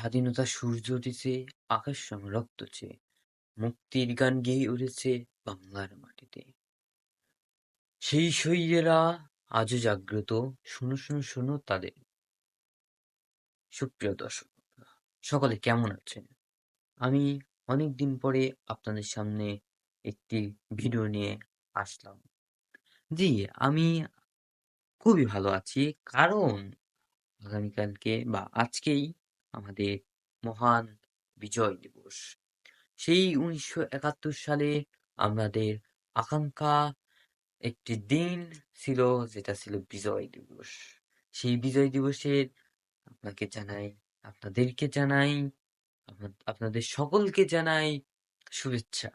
স্বাধীনতার সূর্য উঠেছে আকাশ রঙ রক্ত চেয়ে, মুক্তির গান গেয়ে উঠেছে বাংলার মাটিতে। সেই শহীদেরা আজও জাগ্রত, শোনো শোনো শোনো তাদের। সুপ্রিয় দর্শক, সকলে কেমন আছেন? আমি অনেকদিন পরে আপনাদের সামনে একটি ভিডিও নিয়ে আসলাম। জি, আমি খুবই ভালো আছি, কারণ আগামীকালকে বা আজকেই আমাদের মহান বিজয় দিবস। সেই ১৯৭১ সালে আমাদের আকাঙ্ক্ষা একটি দিন ছিল, যেটা ছিল বিজয় দিবস। সেই বিজয় দিবসের আপনাকে জানাই, আপনাদেরকে জানাই, আপনাদের সকলকে জানাই শুভেচ্ছা।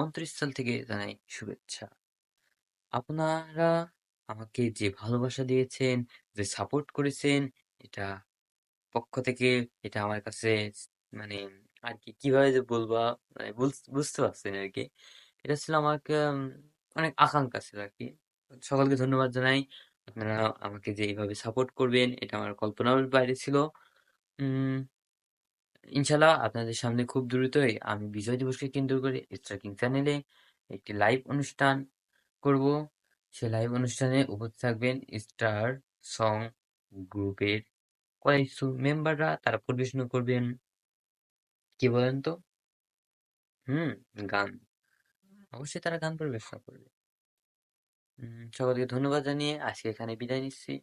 অন্তরস্থল থেকে জানাই শুভেচ্ছা। আপনারা আমাকে যে ভালোবাসা দিয়েছেন, যে সাপোর্ট করেছেন, এটা পক্ষ থেকে এটা আমার কাছে মানে আর কি কিভাবে যে বলবো, মানে বুঝতে পারছেন আর কি। এটা ছিল আমাকে অনেক আকাঙ্ক্ষা ছিল আর কি। সকলকে ধন্যবাদ জানাই। আপনারা আমাকে যে এইভাবে সাপোর্ট করবেন, এটা আমার কল্পনার বাইরে ছিল। উম ইনশাল্লাহ আপনাদের সামনে খুব দ্রুতই আমি বিজয় দিবসকে কেন্দ্র করে স্ট্রাইকিং চ্যানেলে একটি লাইভ অনুষ্ঠান করব। সে লাইভ অনুষ্ঠানে উপস্থিত থাকবেন স্টার সং গ্রুপের কয়েকশো মেম্বাররা, তারা পরিবেশনা করবেন। কি বলেন তো? হুম, গান। অবশ্যই তারা গান পরিবেশনা করবে। সকলকে ধন্যবাদ জানিয়ে আজকে এখানে বিদায় নিচ্ছি।